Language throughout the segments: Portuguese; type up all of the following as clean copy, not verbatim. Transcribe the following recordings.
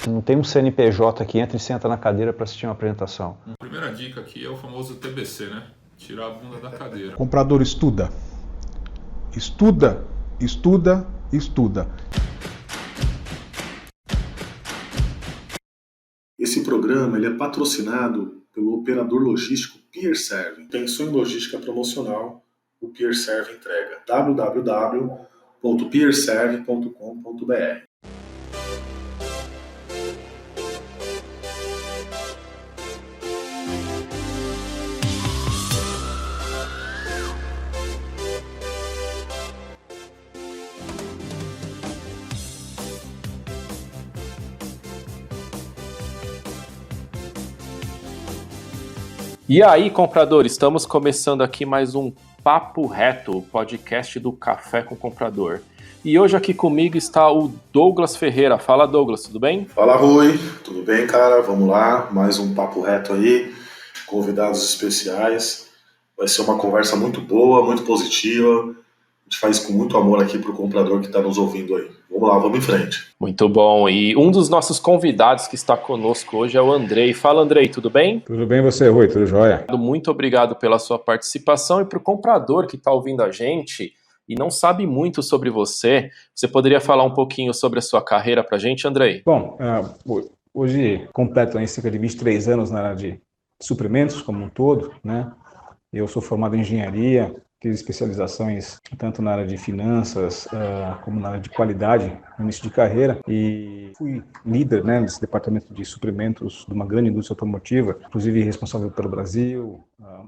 Não tem um CNPJ que entra e senta na cadeira para assistir uma apresentação. A primeira dica aqui é o famoso TBC, né? Tirar a bunda da cadeira. Comprador estuda. Estuda, estuda, estuda. Esse programa ele é patrocinado pelo operador logístico PeerServe. Pensou em logística promocional, o PeerServe entrega. www.peerserve.com.br. E aí, comprador, estamos começando aqui mais um Papo Reto, o podcast do Café com o Comprador. E hoje aqui comigo está o Douglas Ferreira. Fala, Douglas, tudo bem? Fala, Rui. Tudo bem, cara? Vamos lá, mais um Papo Reto aí, convidados especiais. Vai ser uma conversa muito boa, muito positiva. A gente faz com muito amor aqui para o comprador que está nos ouvindo aí. Vamos lá, vamos em frente. Muito bom. E um dos nossos convidados que está conosco hoje é o Andrei. Fala, Andrei, tudo bem? Tudo bem você, Rui? Tudo jóia? Muito obrigado pela sua participação. E para o comprador que está ouvindo a gente e não sabe muito sobre você, você poderia falar um pouquinho sobre a sua carreira para a gente, Andrei? Bom, hoje completo aí cerca de 23 anos na área de suprimentos como um todo, né? Eu sou formado em engenharia, fiz especializações tanto na área de finanças como na área de qualidade no início de carreira e fui líder, né, nesse departamento de suprimentos de uma grande indústria automotiva, inclusive responsável pelo Brasil,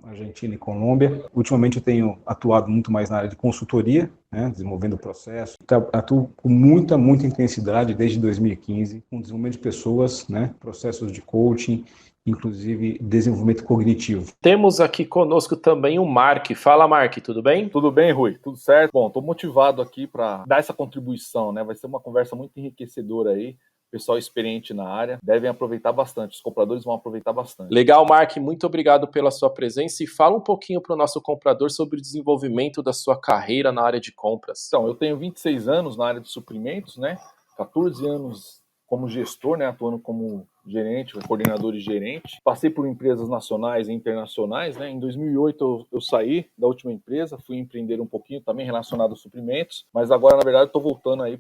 Argentina e Colômbia. Ultimamente eu tenho atuado muito mais na área de consultoria, né, desenvolvendo o processo. Atuo com muita intensidade desde 2015 com desenvolvimento de pessoas, né, processos de coaching, inclusive desenvolvimento cognitivo. Temos aqui conosco também o Mark. Fala, Mark, tudo bem? Tudo bem, Rui? Tudo certo? Bom, estou motivado aqui para dar essa contribuição, né? Vai ser uma conversa muito enriquecedora aí. Pessoal experiente na área devem aproveitar bastante, os compradores vão aproveitar bastante. Legal, Mark, muito obrigado pela sua presença e fala um pouquinho para o nosso comprador sobre o desenvolvimento da sua carreira na área de compras. Então, eu tenho 26 anos na área de suprimentos, né? 14 anos como gestor, né? Atuando como gerente, coordenador e gerente. Passei por empresas nacionais e internacionais, né? Em 2008 eu saí da última empresa, fui empreender um pouquinho também relacionado aos suprimentos, mas agora, na verdade, estou voltando aí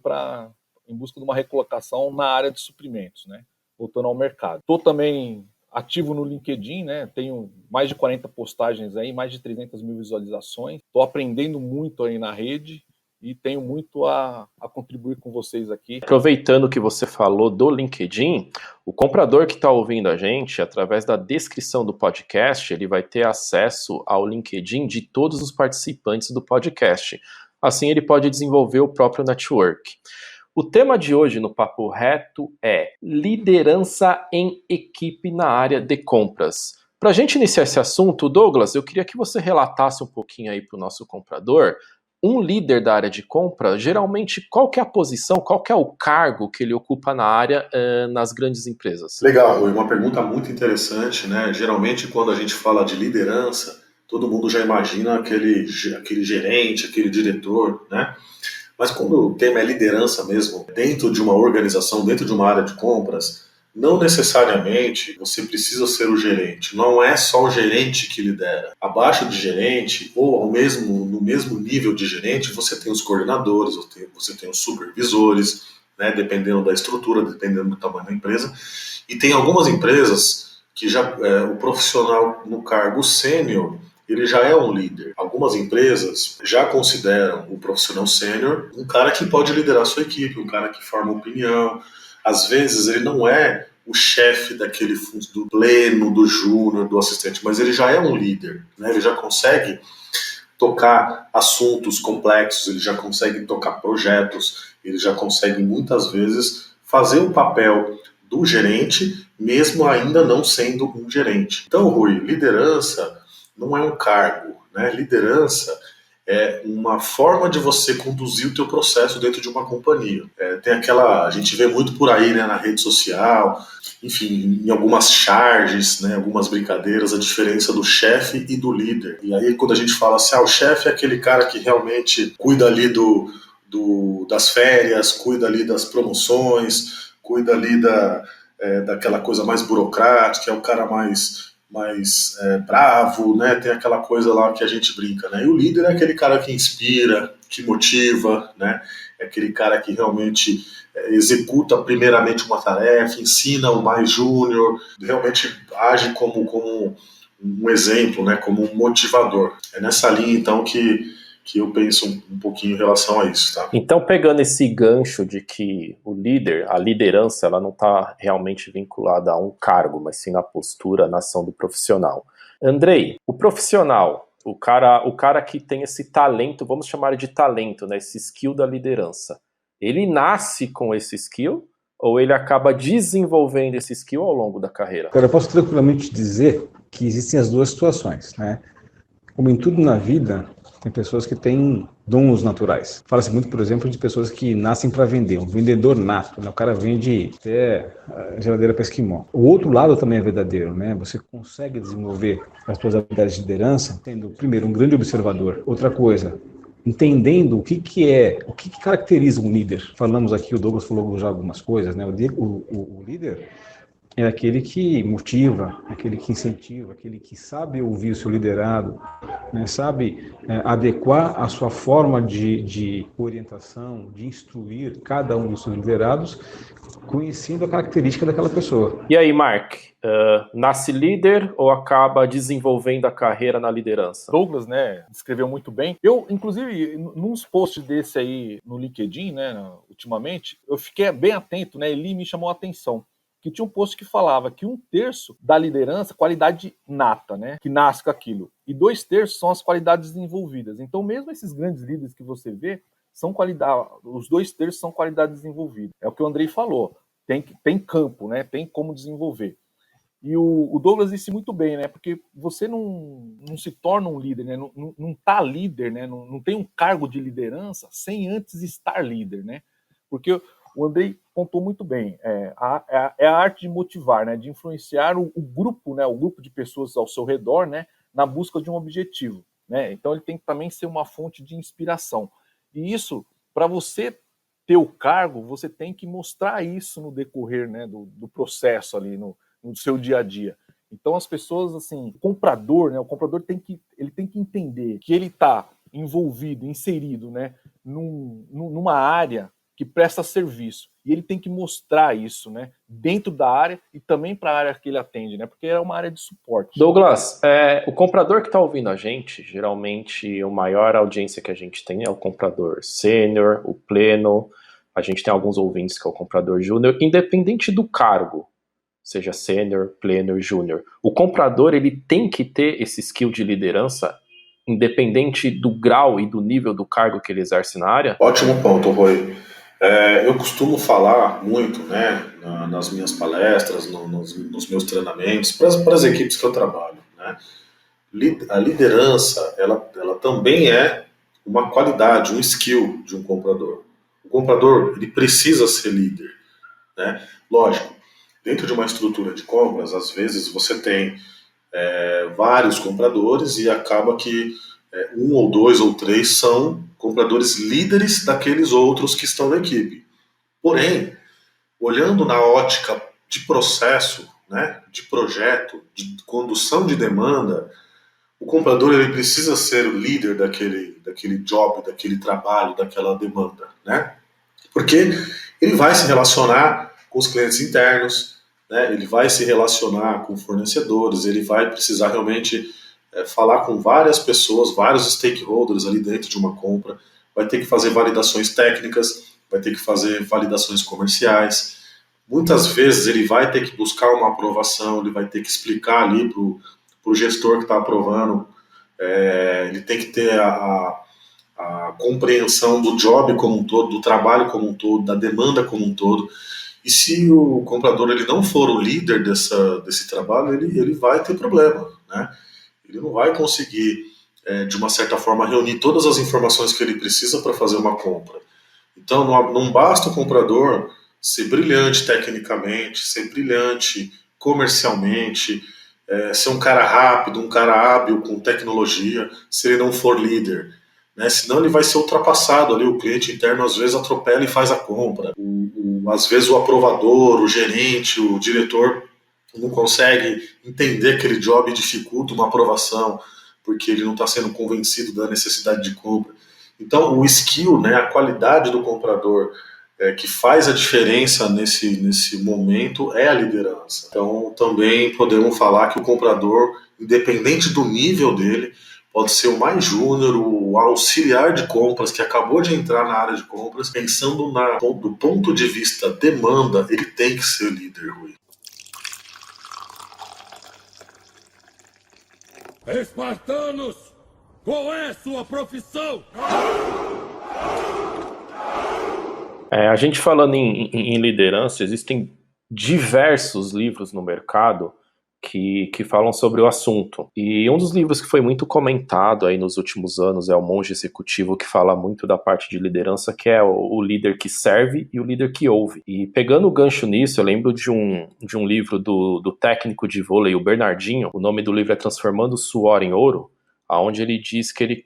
em busca de uma recolocação na área de suprimentos, né? Voltando ao mercado. Estou também ativo no LinkedIn, né? Tenho mais de 40 postagens aí, mais de 300 mil visualizações. Estou aprendendo muito aí na rede e tenho muito a contribuir com vocês aqui. Aproveitando que você falou do LinkedIn, o comprador que está ouvindo a gente, através da descrição do podcast, ele vai ter acesso ao LinkedIn de todos os participantes do podcast. Assim ele pode desenvolver o próprio network. O tema de hoje no Papo Reto é liderança em equipe na área de compras. Para a gente iniciar esse assunto, Douglas, eu queria que você relatasse um pouquinho aí para o nosso comprador. Um líder da área de compra, geralmente, qual que é a posição, qual que é o cargo que ele ocupa na área nas grandes empresas? Legal, Rui, uma pergunta muito interessante, né? Geralmente, quando a gente fala de liderança, todo mundo já imagina aquele gerente, aquele diretor, né? Mas quando o tema é liderança mesmo, dentro de uma organização, dentro de uma área de compras, não necessariamente você precisa ser o gerente. Não é só o gerente que lidera. Abaixo de gerente, ou no mesmo nível de gerente, você tem os coordenadores, você tem os supervisores, né, dependendo da estrutura, dependendo do tamanho da empresa. E tem algumas empresas que o profissional no cargo sênior, ele já é um líder. Algumas empresas já consideram o profissional sênior um cara que pode liderar a sua equipe, um cara que forma opinião. Às vezes ele não é o chefe do pleno, do júnior, do assistente, mas ele já é um líder, né? Ele já consegue tocar assuntos complexos, ele já consegue tocar projetos, ele já consegue muitas vezes fazer o papel do gerente, mesmo ainda não sendo um gerente. Então, Rui, liderança não é um cargo, né? Liderança é uma forma de você conduzir o teu processo dentro de uma companhia. A gente vê muito por aí, né, na rede social, enfim, em algumas charges, né, algumas brincadeiras, a diferença do chefe e do líder. E aí quando a gente fala assim, o chefe é aquele cara que realmente cuida ali das férias, cuida ali das promoções, cuida ali daquela coisa mais burocrática, é o cara mais bravo, né? Tem aquela coisa lá que a gente brinca, né? E o líder é aquele cara que inspira, que motiva, né? É aquele cara que realmente executa primeiramente uma tarefa, ensina o mais júnior, realmente age como um exemplo, né? Como um motivador. É nessa linha, então, que eu penso um pouquinho em relação a isso, tá? Então, pegando esse gancho de que o líder, a liderança, ela não está realmente vinculada a um cargo, mas sim na postura, na ação do profissional. Andrei, o profissional, o cara que tem esse talento, vamos chamar de talento, né, esse skill da liderança, ele nasce com esse skill ou ele acaba desenvolvendo esse skill ao longo da carreira? Cara, eu posso tranquilamente dizer que existem as duas situações, né? Como em tudo na vida, tem pessoas que têm dons naturais. Fala-se muito, por exemplo, de pessoas que nascem para vender, um vendedor nato, né? O cara vende até geladeira para esquimó. O outro lado também é verdadeiro, né? Você consegue desenvolver as suas habilidades de liderança tendo, primeiro, um grande observador. Outra coisa, entendendo o que caracteriza um líder. Falamos aqui, o Douglas falou já algumas coisas, né? O líder é aquele que motiva, aquele que incentiva, aquele que sabe ouvir o seu liderado, né, sabe adequar a sua forma de orientação, de instruir cada um dos seus liderados, conhecendo a característica daquela pessoa. E aí, Mark, nasce líder ou acaba desenvolvendo a carreira na liderança? Douglas, né, descreveu muito bem. Eu, inclusive, nos posts desse aí no LinkedIn, né, ultimamente, eu fiquei bem atento, né, ele me chamou a atenção. Que tinha um post que falava que 1/3 da liderança, qualidade nata, né? Que nasce com aquilo. E 2/3 são as qualidades desenvolvidas. Então, mesmo esses grandes líderes que você vê, são os 2/3 são qualidades desenvolvidas. É o que o Andrei falou. Tem campo, né? Tem como desenvolver. E o Douglas disse muito bem, né? Porque você não se torna um líder, né? Não tá líder, né? Não tem um cargo de liderança sem antes estar líder, né? Porque o Andrei pontou muito bem. É a arte de motivar, né? De influenciar o grupo, né? O grupo de pessoas ao seu redor, né? Na busca de um objetivo, né? Então ele tem que também ser uma fonte de inspiração. E isso, para você ter o cargo, você tem que mostrar isso no decorrer, né? Do processo ali, no seu dia a dia. Então as pessoas, assim, o comprador, né? O comprador tem que entender que ele está envolvido, inserido, né? Numa área que presta serviço. E ele tem que mostrar isso, né? Dentro da área e também para a área que ele atende, né? Porque é uma área de suporte. Douglas, o comprador que está ouvindo a gente, geralmente a maior audiência que a gente tem é o comprador sênior, o pleno. A gente tem alguns ouvintes que é o comprador júnior, independente do cargo, seja sênior, pleno, júnior. O comprador, ele tem que ter esse skill de liderança, independente do grau e do nível do cargo que ele exerce na área? Ótimo ponto, Rui. Eu costumo falar muito, né, nas minhas palestras, nos meus treinamentos, para as equipes que eu trabalho, né? A liderança, ela também é uma qualidade, um skill de um comprador. O comprador, ele precisa ser líder, né? Lógico, dentro de uma estrutura de compras, às vezes você tem vários compradores e acaba que 1 ou 2 ou 3 são compradores líderes daqueles outros que estão na equipe. Porém, olhando na ótica de processo, né, de projeto, de condução de demanda, o comprador ele precisa ser o líder daquele job, daquele trabalho, daquela demanda, né? Porque ele vai se relacionar com os clientes internos, né? Ele vai se relacionar com fornecedores, ele vai precisar realmente falar com várias pessoas, vários stakeholders ali dentro de uma compra, vai ter que fazer validações técnicas, vai ter que fazer validações comerciais. Muitas vezes ele vai ter que buscar uma aprovação, ele vai ter que explicar ali para o gestor que está aprovando, ele tem que ter a compreensão do job como um todo, do trabalho como um todo, da demanda como um todo. E se o comprador ele não for o líder desse trabalho, ele vai ter problema, né? Ele não vai conseguir, de uma certa forma, reunir todas as informações que ele precisa para fazer uma compra. Então, não basta o comprador ser brilhante tecnicamente, ser brilhante comercialmente, ser um cara rápido, um cara hábil com tecnologia, se ele não for líder, né? Senão ele vai ser ultrapassado ali, o cliente interno às vezes atropela e faz a compra. Às vezes o aprovador, o gerente, o diretor não consegue entender aquele job e dificulta uma aprovação, porque ele não está sendo convencido da necessidade de compra. Então o skill, né, a qualidade do comprador, que faz a diferença nesse momento é a liderança. Então também podemos falar que o comprador, independente do nível dele, pode ser o mais júnior, o auxiliar de compras que acabou de entrar na área de compras, pensando do ponto de vista demanda, ele tem que ser líder, Rui. Espartanos, qual é sua profissão? A gente falando em liderança, existem diversos livros no mercado que falam sobre o assunto. E um dos livros que foi muito comentado aí nos últimos anos é O Monge Executivo, que fala muito da parte de liderança, que é o líder que serve e o líder que ouve. E pegando o gancho nisso, eu lembro de um livro do técnico de vôlei, o Bernardinho. O nome do livro é Transformando Suor em Ouro, onde ele diz que ele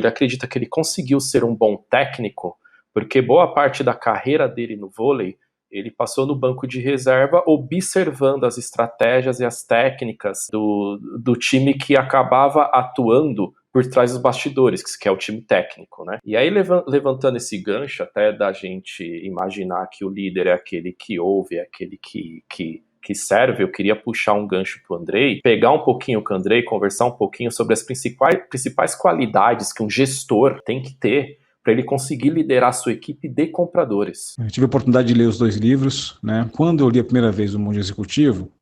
acredita que ele conseguiu ser um bom técnico, porque boa parte da carreira dele no vôlei ele passou no banco de reserva observando as estratégias e as técnicas do time que acabava atuando por trás dos bastidores, que é o time técnico, né? E aí, levantando esse gancho até da gente imaginar que o líder é aquele que ouve, é aquele que serve, eu queria puxar um gancho pro Andrei, pegar um pouquinho com o Andrei, conversar um pouquinho sobre as principais qualidades que um gestor tem que ter para ele conseguir liderar a sua equipe de compradores. Eu tive a oportunidade de ler os 2 livros, né? Quando eu li a primeira vez o Monge Executivo,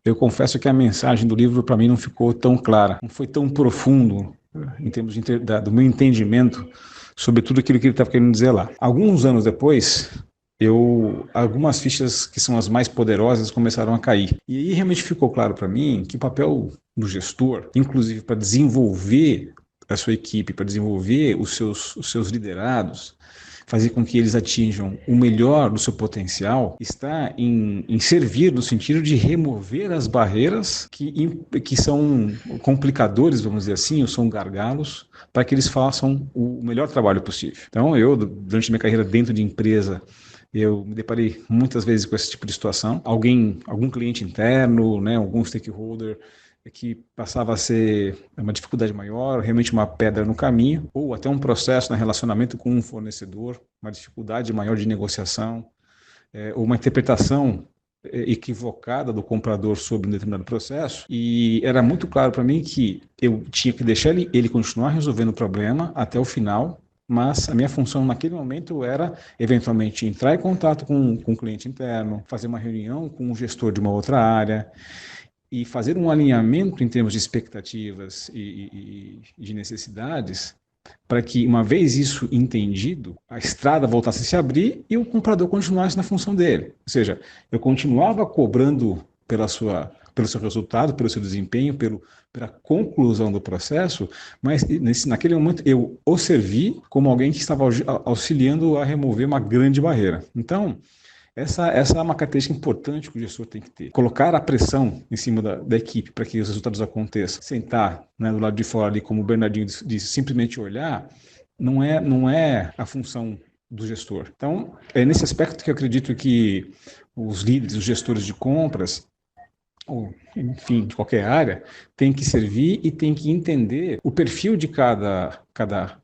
eu confesso que a mensagem do livro para mim não ficou tão clara, não foi tão profundo em termos do meu entendimento sobre tudo aquilo que ele estava querendo dizer lá. Alguns anos depois, algumas fichas que são as mais poderosas começaram a cair. E aí realmente ficou claro para mim que o papel do gestor, inclusive para desenvolver a sua equipe, para desenvolver os seus liderados, fazer com que eles atinjam o melhor do seu potencial, está em servir no sentido de remover as barreiras que são complicadores, vamos dizer assim, ou são gargalos, para que eles façam o melhor trabalho possível. Então, durante minha carreira dentro de empresa, eu me deparei muitas vezes com esse tipo de situação. Algum cliente interno, né, algum stakeholder que passava a ser uma dificuldade maior, realmente uma pedra no caminho, ou até um processo no relacionamento com um fornecedor, uma dificuldade maior de negociação, ou uma interpretação equivocada do comprador sobre um determinado processo. E era muito claro para mim que eu tinha que deixar ele continuar resolvendo o problema até o final, mas a minha função naquele momento era, eventualmente, entrar em contato com o cliente interno, fazer uma reunião com o gestor de uma outra área, e fazer um alinhamento em termos de expectativas e de necessidades, para que, uma vez isso entendido, a estrada voltasse a se abrir e o comprador continuasse na função dele. Ou seja, eu continuava cobrando pelo seu resultado, pelo seu desempenho, pela conclusão do processo, mas naquele momento eu o servi como alguém que estava auxiliando a remover uma grande barreira. Então, essa é uma característica importante que o gestor tem que ter. Colocar a pressão em cima da equipe para que os resultados aconteçam. Sentar, né, do lado de fora, ali, como o Bernardinho disse, simplesmente olhar, não é a função do gestor. Então, é nesse aspecto que eu acredito que os líderes, os gestores de compras, ou, enfim, de qualquer área, tem que servir e tem que entender o perfil de cada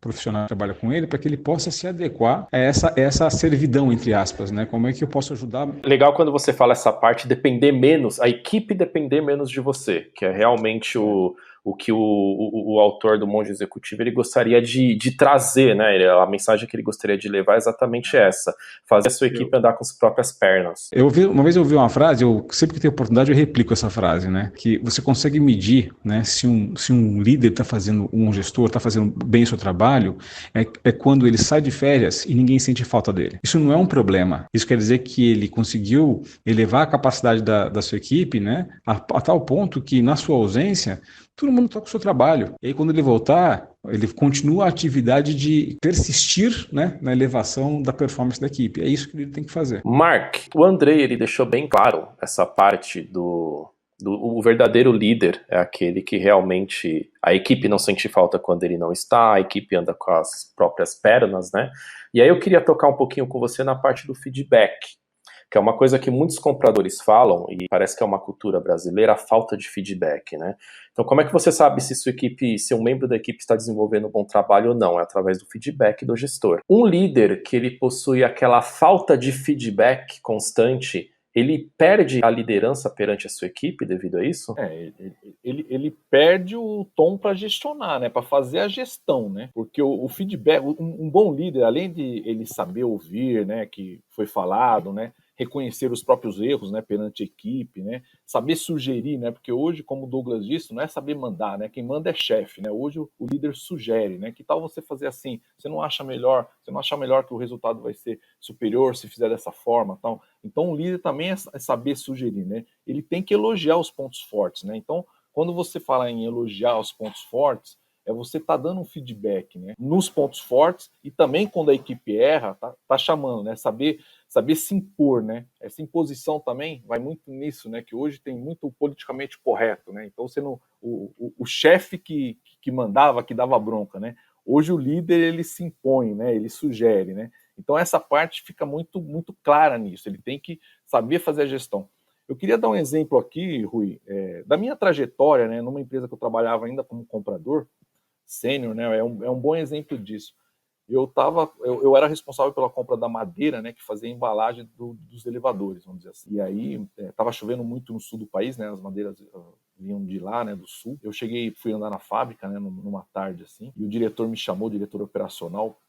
profissional que trabalha com ele, para que ele possa se adequar a essa servidão, entre aspas, né? Como é que eu posso ajudar? Legal quando você fala essa parte, depender menos, a equipe depender menos de você, que é realmente o que o autor do Monge Executivo ele gostaria de trazer, né? A mensagem que ele gostaria de levar é exatamente essa: fazer a sua equipe andar com as próprias pernas. Uma vez eu ouvi uma frase, sempre que tenho oportunidade eu replico essa frase, né? Que você consegue medir, né, se um líder está fazendo, um gestor está fazendo bem o seu trabalho, é quando ele sai de férias e ninguém sente falta dele. Isso não é um problema. Isso quer dizer que ele conseguiu elevar a capacidade da sua equipe, né, a tal ponto que, na sua ausência, todo mundo toca o seu trabalho. E aí, quando ele voltar, ele continua a atividade de persistir, né, na elevação da performance da equipe. É isso que ele tem que fazer. Mark, o Andrei ele deixou bem claro essa parte O verdadeiro líder é aquele que realmente a equipe não sente falta quando ele não está, a equipe anda com as próprias pernas, né? E aí eu queria tocar um pouquinho com você na parte do feedback, que é uma coisa que muitos compradores falam, e parece que é uma cultura brasileira, a falta de feedback, né? Então, como é que você sabe se sua equipe, se um membro da equipe está desenvolvendo um bom trabalho ou não? É através do feedback do gestor. Um líder que ele possui aquela falta de feedback constante, ele perde a liderança perante a sua equipe devido a isso? Ele perde o tom para gestionar, né? Para fazer a gestão, né? Porque o feedback, um bom líder, além de ele saber ouvir, né? Que foi falado, né? Reconhecer os próprios erros, né, perante a equipe, né, saber sugerir, né, porque hoje, como o Douglas disse, não é saber mandar, né, quem manda é chefe, né, hoje o líder sugere, né, que tal você fazer assim, você não acha melhor que o resultado vai ser superior se fizer dessa forma, tal. Então o líder também é saber sugerir, né, ele tem que elogiar os pontos fortes, né, então quando você fala em elogiar os pontos fortes, é você tá dando um feedback, né, nos pontos fortes e também quando a equipe erra, tá chamando, né, saber se impor, né? Essa imposição também vai muito nisso, né? Que hoje tem muito politicamente correto, né? Então, sendo o chefe que mandava, que dava bronca, né? Hoje o líder, ele se impõe, né? Ele sugere, né? Então, essa parte fica muito, muito clara nisso. Ele tem que saber fazer a gestão. Eu queria dar um exemplo aqui, Rui, da minha trajetória, né? Numa empresa que eu trabalhava ainda como comprador sênior, né? É um bom exemplo disso. Eu era responsável pela compra da madeira, né, que fazia a embalagem dos elevadores, vamos dizer assim. E aí estava chovendo muito no sul do país, né, as madeiras vinham de lá, né, do sul. Eu fui andar na fábrica, né, numa tarde assim, e o diretor me chamou, o diretor operacional,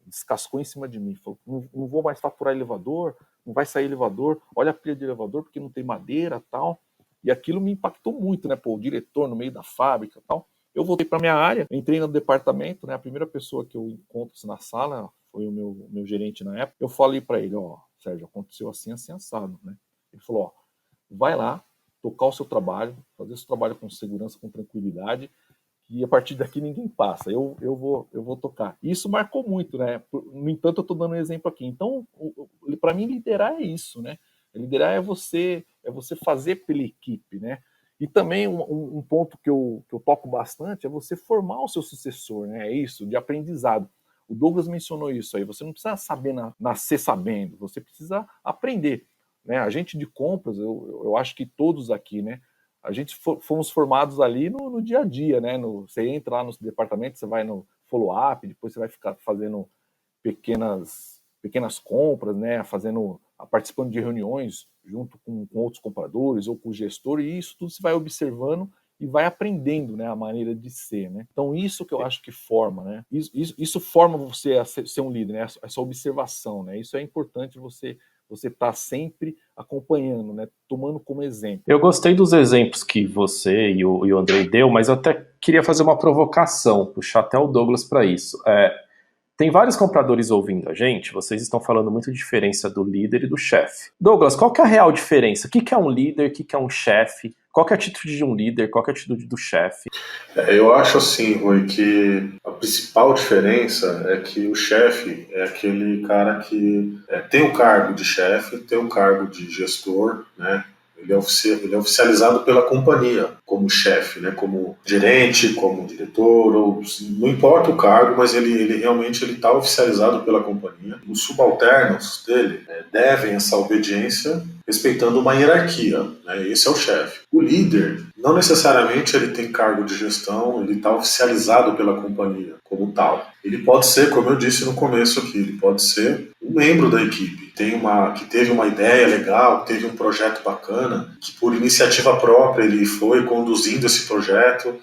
descascou em cima de mim, falou: não vou mais faturar elevador, não vai sair elevador, olha a pilha de elevador porque não tem madeira, tal. E aquilo me impactou muito, né, o diretor no meio da fábrica, tal. Eu voltei para minha área, entrei no departamento, né? A primeira pessoa que eu encontro na sala foi o meu gerente na época. Eu falei para ele: Sérgio, aconteceu assim, assim, assado, né? Ele falou: vai lá, tocar o seu trabalho, fazer o seu trabalho com segurança, com tranquilidade, e a partir daqui ninguém passa. Eu vou tocar. E isso marcou muito, né? No entanto, eu estou dando um exemplo aqui. Então, para mim, liderar é isso, né? Liderar é você fazer pela equipe, né? E também um ponto que eu toco bastante é você formar o seu sucessor, né? É isso, de aprendizado. O Douglas mencionou isso aí. Você não precisa saber nascer sabendo, você precisa aprender, né? A gente de compras, eu acho que todos aqui, né? A gente fomos formados ali no dia a dia, né? Você entra lá no departamento, você vai no follow-up, depois você vai ficar fazendo pequenas compras, né? Participando de reuniões junto com outros compradores ou com o gestor, e isso tudo você vai observando e vai aprendendo, né, a maneira de ser, né? Então isso que eu acho que forma, né? Isso forma você a ser um líder, né? Essa observação, né? Isso é importante você tá sempre acompanhando, né? Tomando como exemplo. Eu gostei dos exemplos que você e o Andrei deu, mas eu até queria fazer uma provocação, puxar até o Douglas para isso. Tem vários compradores ouvindo a gente, vocês estão falando muito de diferença do líder e do chefe. Douglas, qual que é a real diferença? O que é um líder, o que é um chefe? Qual que é a atitude de um líder, qual que é a atitude do chefe? Eu acho assim, Rui, que a principal diferença é que o chefe é aquele cara que tem o cargo de chefe, tem o cargo de gestor, né? Ele é oficializado pela companhia como chefe, né? Como gerente, como diretor, ou não importa o cargo, mas ele realmente está oficializado pela companhia. Os subalternos dele devem essa obediência respeitando uma hierarquia, né? Esse é o chefe. O líder, não necessariamente ele tem cargo de gestão, ele está oficializado pela companhia como tal. Ele pode ser, como eu disse no começo aqui, ele pode ser um membro da equipe, que teve uma ideia legal, teve um projeto bacana, que por iniciativa própria ele foi conduzindo esse projeto,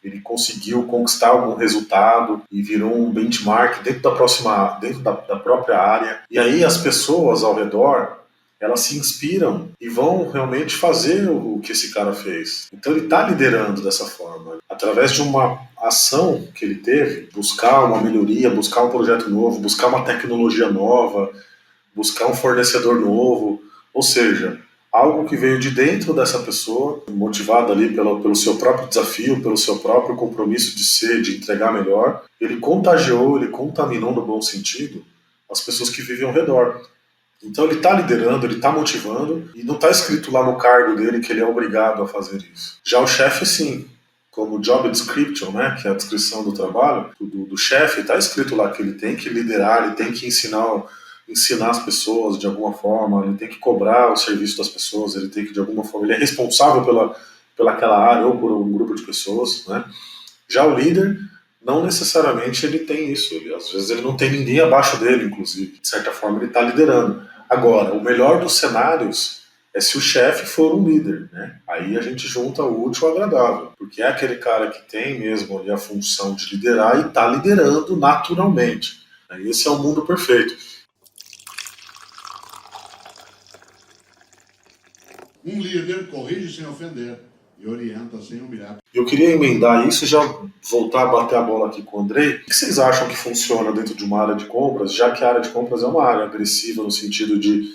ele conseguiu conquistar algum resultado e virou um benchmark dentro da própria área. E aí as pessoas ao redor, elas se inspiram e vão realmente fazer o que esse cara fez. Então ele está liderando dessa forma. Através de uma ação que ele teve, buscar uma melhoria, buscar um projeto novo, buscar uma tecnologia nova, buscar um fornecedor novo, ou seja, algo que veio de dentro dessa pessoa, motivado ali pelo seu próprio desafio, pelo seu próprio compromisso de ser, de entregar melhor, ele contaminou no bom sentido as pessoas que vivem ao redor. Então ele está liderando, ele está motivando, e não está escrito lá no cargo dele que ele é obrigado a fazer isso. Já o chefe, sim, como job description, né, que é a descrição do trabalho do chefe, está escrito lá que ele tem que liderar, ele tem que ensinar as pessoas de alguma forma, ele tem que cobrar o serviço das pessoas, ele tem que de alguma forma, ele é responsável pelaquela área ou por um grupo de pessoas, né? Já o líder, não necessariamente ele tem isso, às vezes ele não tem ninguém abaixo dele, inclusive, de certa forma ele está liderando. Agora, o melhor dos cenários é se o chefe for um líder, né? Aí a gente junta o útil ao agradável, porque é aquele cara que tem mesmo ali a função de liderar e está liderando naturalmente. Esse é o mundo perfeito. Um líder corrige sem ofender e orienta sem humilhar. Eu queria emendar isso e já voltar a bater a bola aqui com o Andrei. O que vocês acham que funciona dentro de uma área de compras, já que a área de compras é uma área agressiva no sentido de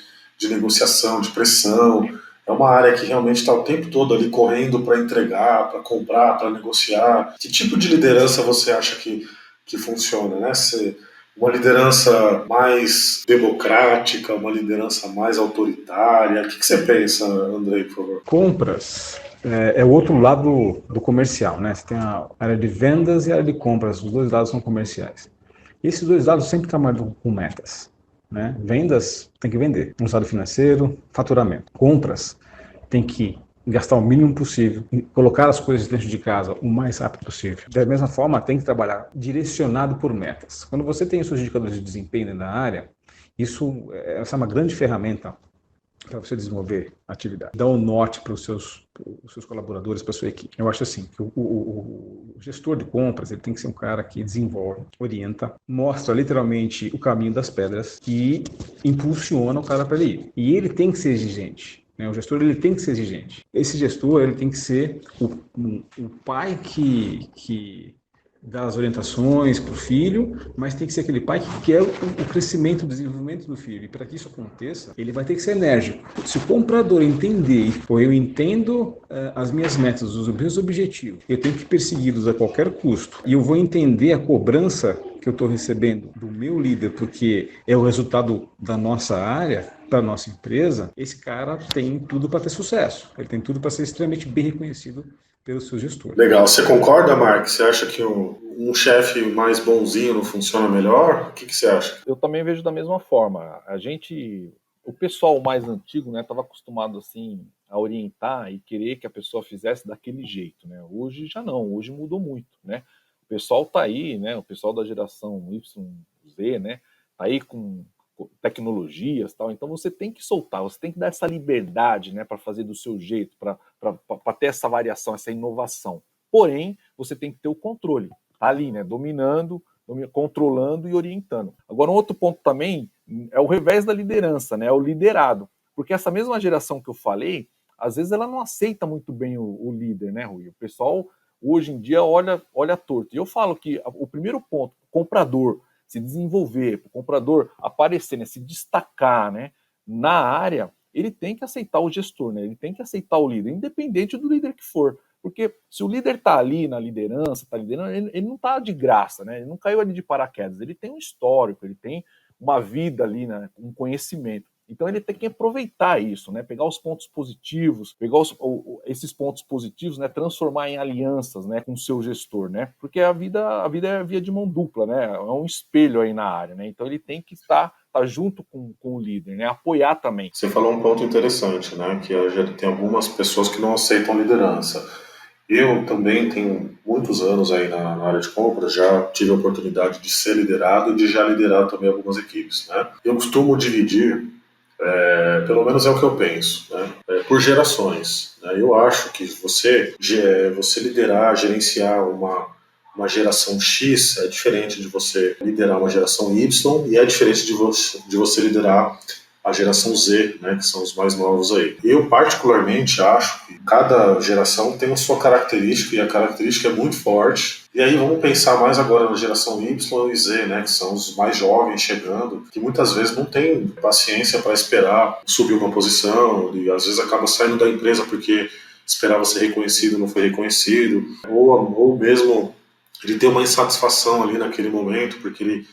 negociação, de pressão, é uma área que realmente está o tempo todo ali correndo para entregar, para comprar, para negociar. Que tipo de liderança você acha que funciona, né? Uma liderança mais democrática, uma liderança mais autoritária? O que você pensa, Andrei, por favor? Compras é o outro lado do comercial, né? Você tem a área de vendas e a área de compras, os dois lados são comerciais. E esses dois lados sempre trabalham com metas, né? Vendas tem que vender, um lado financeiro, faturamento. Compras tem que gastar o mínimo possível, colocar as coisas dentro de casa o mais rápido possível. Da mesma forma, tem que trabalhar direcionado por metas. Quando você tem os seus indicadores de desempenho dentro da área, essa é uma grande ferramenta para você desenvolver a atividade. Dar um norte para os seus colaboradores, para a sua equipe. Eu acho assim, que o gestor de compras ele tem que ser um cara que desenvolve, orienta, mostra literalmente o caminho das pedras e impulsiona o cara para ele ir. E ele tem que ser exigente. O gestor ele tem que ser exigente. Esse gestor ele tem que ser o pai que dá as orientações para o filho, mas tem que ser aquele pai que quer o crescimento, o desenvolvimento do filho. E para que isso aconteça, ele vai ter que ser enérgico. Se o comprador entender, eu entendo as minhas metas, os meus objetivos, eu tenho que persegui-los a qualquer custo, e eu vou entender a cobrança que eu estou recebendo do meu líder, porque é o resultado da nossa área, da nossa empresa, esse cara tem tudo para ter sucesso. Ele tem tudo para ser extremamente bem reconhecido pelo seu gestor. Legal. Você concorda, Mark? Você acha que um chefe mais bonzinho não funciona melhor? O que você acha? Eu também vejo da mesma forma. O pessoal mais antigo, né, estava acostumado assim a orientar e querer que a pessoa fizesse daquele jeito, né? Hoje já não. Hoje mudou muito, né? O pessoal tá aí, né? O pessoal da geração Y, Z, né? Tá aí com tecnologias, tal. Então você tem que soltar, você tem que dar essa liberdade, né, para fazer do seu jeito, para ter essa variação, essa inovação. Porém, você tem que ter o controle, tá ali, né, dominando, controlando e orientando. Agora, um outro ponto também é o revés da liderança, né, é o liderado, porque essa mesma geração que eu falei, às vezes ela não aceita muito bem o líder, né, Rui? O pessoal hoje em dia olha torto. E eu falo que o primeiro ponto, o comprador se desenvolver, o comprador aparecer, né, se destacar, né, na área, ele tem que aceitar o gestor, né, ele tem que aceitar o líder, independente do líder que for. Porque se o líder está ali na liderança, está liderando, ele não está de graça, né, ele não caiu ali de paraquedas, ele tem um histórico, ele tem uma vida ali, né, um conhecimento. Então ele tem que aproveitar isso, né? Pegar os pontos positivos, pegar esses pontos positivos, né? Transformar em alianças, né? Com o seu gestor, né? Porque a vida é via de mão dupla, né? É um espelho aí na área, né? Então ele tem que estar junto com o líder, né? Apoiar também. Você falou um ponto interessante, né? Que tem algumas pessoas que não aceitam liderança. Eu também tenho muitos anos aí na área de compras, já tive a oportunidade de ser liderado e de já liderar também algumas equipes, né? Eu costumo dividir, pelo menos é o que eu penso, né? Por gerações, né? Eu acho que você liderar, gerenciar uma geração X é diferente de você liderar uma geração Y e é diferente de você liderar a geração Z, né, que são os mais novos aí. Eu particularmente acho que cada geração tem a sua característica e a característica é muito forte. E aí vamos pensar mais agora na geração Y e Z, né, que são os mais jovens chegando, que muitas vezes não tem paciência para esperar subir uma posição e às vezes acaba saindo da empresa porque esperava ser reconhecido, não foi reconhecido, ou mesmo ele tem uma insatisfação ali naquele momento porque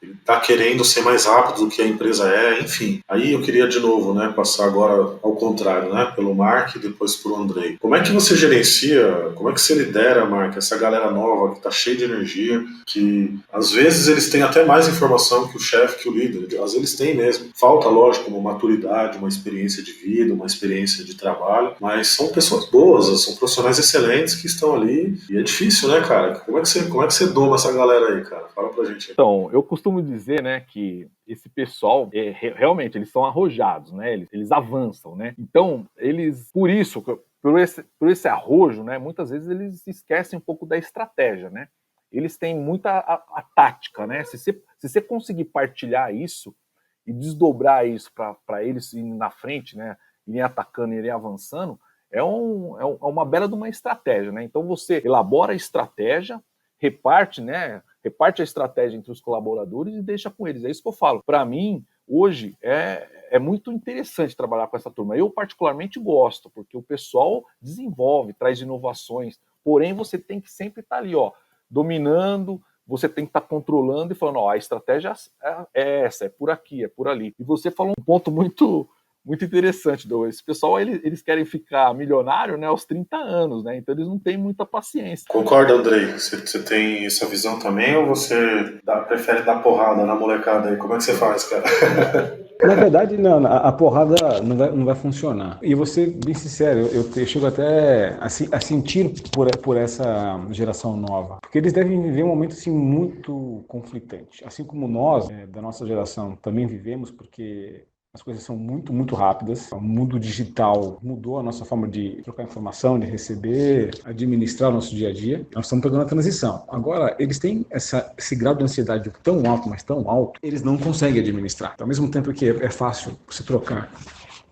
ele está querendo ser mais rápido do que a empresa é, enfim. Aí eu queria de novo, né, passar agora ao contrário, né, pelo Mark e depois para o Andrei. Como é que você gerencia, como é que você lidera, Mark, essa galera nova que está cheia de energia, que às vezes eles têm até mais informação que o chefe, que o líder, às vezes eles têm mesmo. Falta, lógico, uma maturidade, uma experiência de vida, uma experiência de trabalho, mas são pessoas boas, são profissionais excelentes que estão ali e é difícil, né, cara? Como é que você doma essa galera aí, cara? Fala pra gente aí. Então, eu costumo dizer, né, que esse pessoal, realmente, eles são arrojados, né, eles avançam, né, então, por isso, por esse arrojo, né, muitas vezes eles esquecem um pouco da estratégia, né, eles têm muita a tática, né, se você conseguir partilhar isso e desdobrar isso para eles irem na frente, né, irem atacando, irem avançando, é uma bela de uma estratégia, né, então você elabora a estratégia, reparte a estratégia entre os colaboradores e deixa com eles. É isso que eu falo. Para mim, hoje, é muito interessante trabalhar com essa turma. Eu, particularmente, gosto, porque o pessoal desenvolve, traz inovações. Porém, você tem que sempre estar ali, dominando, você tem que estar controlando e falando, a estratégia é essa, é por aqui, é por ali. E você falou um ponto muito interessante, esse pessoal, eles querem ficar milionário, né, aos 30 anos, né, então eles não têm muita paciência. Concorda, Andrei? Você tem essa visão também ou você prefere dar porrada na molecada aí? Como é que você faz, cara? Na verdade, não, a porrada não vai funcionar. E vou ser bem sincero, eu chego até a sentir por essa geração nova. Porque eles devem viver um momento assim, muito conflitante. Assim como nós, da nossa geração, também vivemos, porque as coisas são muito, muito rápidas. O mundo digital mudou a nossa forma de trocar informação, de receber, administrar o nosso dia a dia. Nós estamos pegando a transição. Agora, eles têm esse grau de ansiedade tão alto, mas tão alto, eles não conseguem administrar. Então, ao mesmo tempo que é fácil você trocar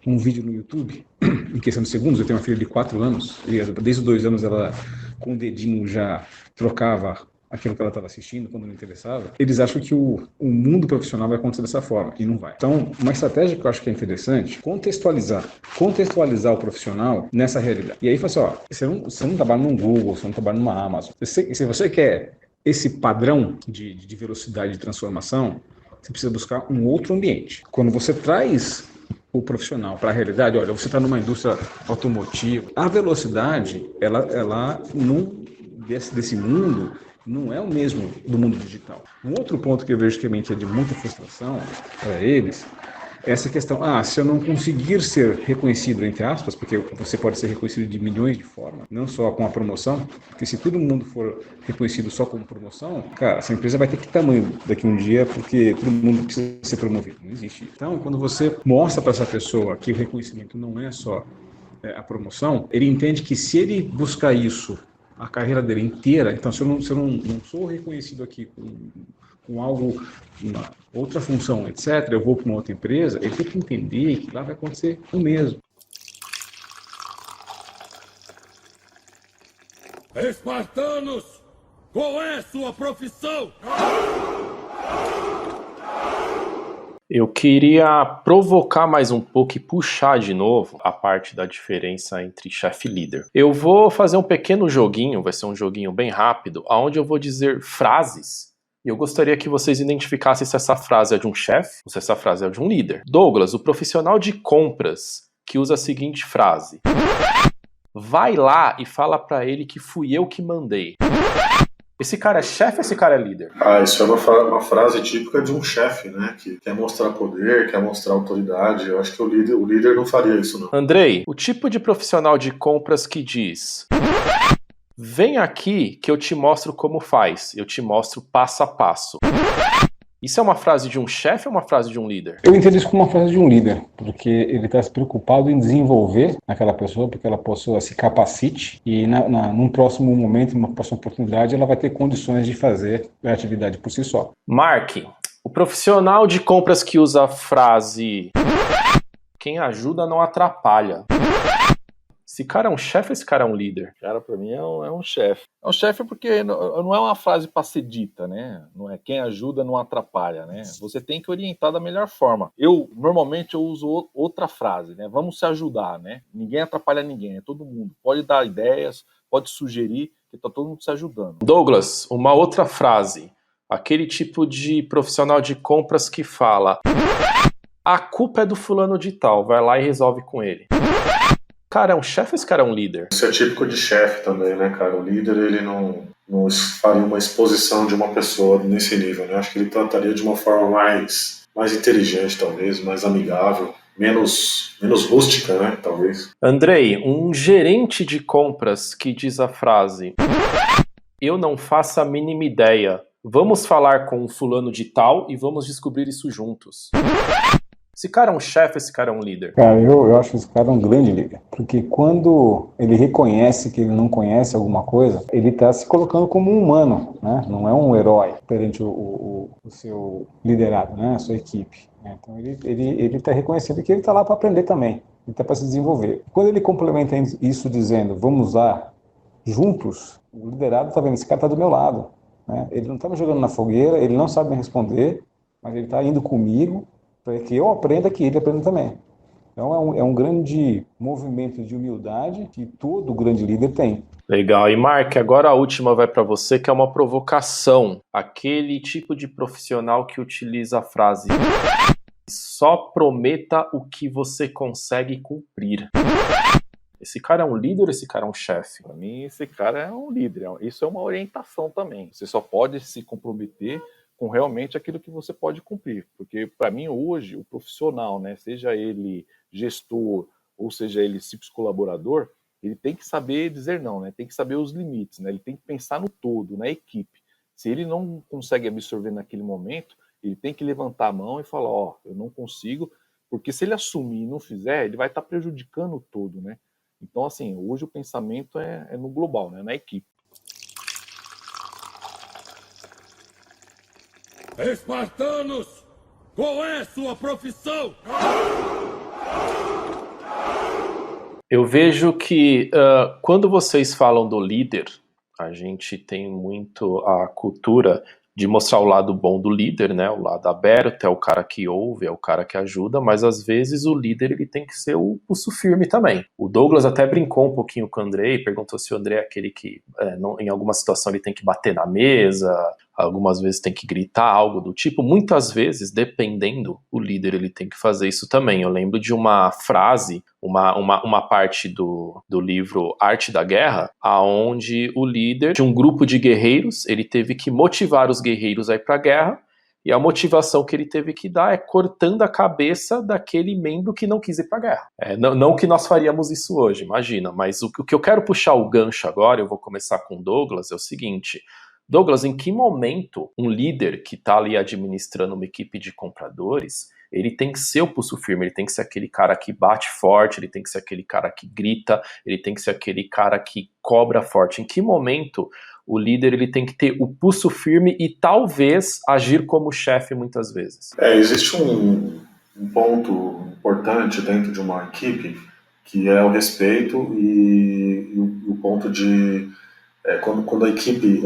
um vídeo no YouTube, em questão de segundos, eu tenho uma filha de 4 anos, e desde os 2 anos ela, com o dedinho, já trocava aquilo que ela estava assistindo, quando não interessava, eles acham que o mundo profissional vai acontecer dessa forma, e não vai. Então, uma estratégia que eu acho que é interessante, contextualizar o profissional nessa realidade. E aí, fala assim, você não trabalha num Google, você não trabalha numa Amazon. Se você quer esse padrão de velocidade de transformação, você precisa buscar um outro ambiente. Quando você traz o profissional para a realidade, olha, você está numa indústria automotiva, a velocidade, ela não, desse mundo, não é o mesmo do mundo digital. Um outro ponto que eu vejo que realmente é de muita frustração para eles é essa questão, se eu não conseguir ser reconhecido, entre aspas, porque você pode ser reconhecido de milhões de formas, não só com a promoção, porque se todo mundo for reconhecido só com promoção, cara, essa empresa vai ter que tamanho daqui a um dia, porque todo mundo precisa ser promovido. Não existe isso. Então, quando você mostra para essa pessoa que o reconhecimento não é só a promoção, ele entende que se ele buscar isso a carreira dele inteira, então se eu não sou reconhecido aqui com algo, uma outra função, etc., eu vou para uma outra empresa, ele tem que entender que lá vai acontecer o mesmo. Espartanos, qual é sua profissão? Eu queria provocar mais um pouco e puxar de novo a parte da diferença entre chefe e líder. Eu vou fazer um pequeno joguinho, vai ser um joguinho bem rápido, onde eu vou dizer frases e eu gostaria que vocês identificassem se essa frase é de um chefe ou se essa frase é de um líder. Douglas, o profissional de compras que usa a seguinte frase: vai lá e fala pra ele que fui eu que mandei. Esse cara é chefe ou esse cara é líder? Isso é uma frase típica de um chefe, né? Que quer mostrar poder, quer mostrar autoridade. Eu acho que o líder não faria isso, não. Andrei, o tipo de profissional de compras que diz: vem aqui que eu te mostro como faz, eu te mostro passo a passo. Isso é uma frase de um chefe ou uma frase de um líder? Eu entendo isso como uma frase de um líder, porque ele está se preocupado em desenvolver aquela pessoa, porque aquela pessoa se capacite e num próximo momento, numa próxima oportunidade, ela vai ter condições de fazer a atividade por si só. Mark, o profissional de compras que usa a frase quem ajuda não atrapalha. Esse cara é um chefe ou esse cara é um líder? Cara, pra mim é um chefe. É um chefe porque não é uma frase pra ser dita, né? Não é quem ajuda não atrapalha, né? Você tem que orientar da melhor forma. Normalmente eu uso outra frase, né? Vamos se ajudar, né? Ninguém atrapalha ninguém, é todo mundo. Pode dar ideias, pode sugerir, que tá todo mundo se ajudando. Douglas, uma outra frase. Aquele tipo de profissional de compras que fala: a culpa é do fulano de tal, vai lá e resolve com ele. Cara, é um chefe ou esse cara é um líder? Isso é típico de chefe também, né, cara? O líder, ele não faria uma exposição de uma pessoa nesse nível, né? Acho que ele trataria de uma forma mais inteligente, talvez, mais amigável, menos rústica, né, talvez. Andrei, um gerente de compras que diz a frase: eu não faço a mínima ideia, vamos falar com o fulano de tal e vamos descobrir isso juntos. Esse cara é um chefe, esse cara é um líder? Cara, eu acho esse cara um grande líder. Porque quando ele reconhece que ele não conhece alguma coisa, ele está se colocando como um humano, né? Não é um herói perante o seu liderado, né? A sua equipe. Então ele está reconhecendo que ele está lá para aprender também. Ele está para se desenvolver. Quando ele complementa isso dizendo, vamos lá juntos, o liderado está vendo, esse cara está do meu lado, né? Ele não está me jogando na fogueira, ele não sabe me responder, mas ele está indo comigo para que eu aprenda, que ele aprenda também. Então é um grande movimento de humildade que todo grande líder tem. Legal. E Mark, agora a última vai para você, que é uma provocação. Aquele tipo de profissional que utiliza a frase: só prometa o que você consegue cumprir. Esse cara é um líder ou esse cara é um chefe? Para mim, esse cara é um líder. Isso é uma orientação também. Você só pode se comprometer com realmente aquilo que você pode cumprir. Porque, para mim, hoje, o profissional, né, seja ele gestor ou seja ele simples colaborador, ele tem que saber dizer não, né? Tem que saber os limites, né? Ele tem que pensar no todo, na equipe. Se ele não consegue absorver naquele momento, ele tem que levantar a mão e falar: ó, eu não consigo, porque se ele assumir e não fizer, ele vai estar prejudicando o todo, né? Então, assim, hoje o pensamento é no global, né? Na equipe. Espartanos, qual é sua profissão? Eu vejo que quando vocês falam do líder, a gente tem muito a cultura de mostrar o lado bom do líder, né? O lado aberto, é o cara que ouve, é o cara que ajuda, mas às vezes o líder ele tem que ser o pulso firme também. O Douglas até brincou um pouquinho com o Andrei, perguntou se o Andrei é aquele que em alguma situação ele tem que bater na mesa, algumas vezes tem que gritar, algo do tipo. Muitas vezes, dependendo, o líder ele tem que fazer isso também. Eu lembro de uma frase, uma parte do livro Arte da Guerra, aonde o líder de um grupo de guerreiros, ele teve que motivar os guerreiros a ir para a guerra, e a motivação que ele teve que dar é cortando a cabeça daquele membro que não quis ir para a guerra. Não que nós faríamos isso hoje, imagina, mas o que eu quero puxar o gancho agora, eu vou começar com o Douglas, é o seguinte: Douglas, em que momento um líder que está ali administrando uma equipe de compradores, ele tem que ser o pulso firme, ele tem que ser aquele cara que bate forte, ele tem que ser aquele cara que grita, ele tem que ser aquele cara que cobra forte? Em que momento o líder ele tem que ter o pulso firme e talvez agir como chefe muitas vezes? Existe um ponto importante dentro de uma equipe, que é o respeito e o ponto de quando a equipe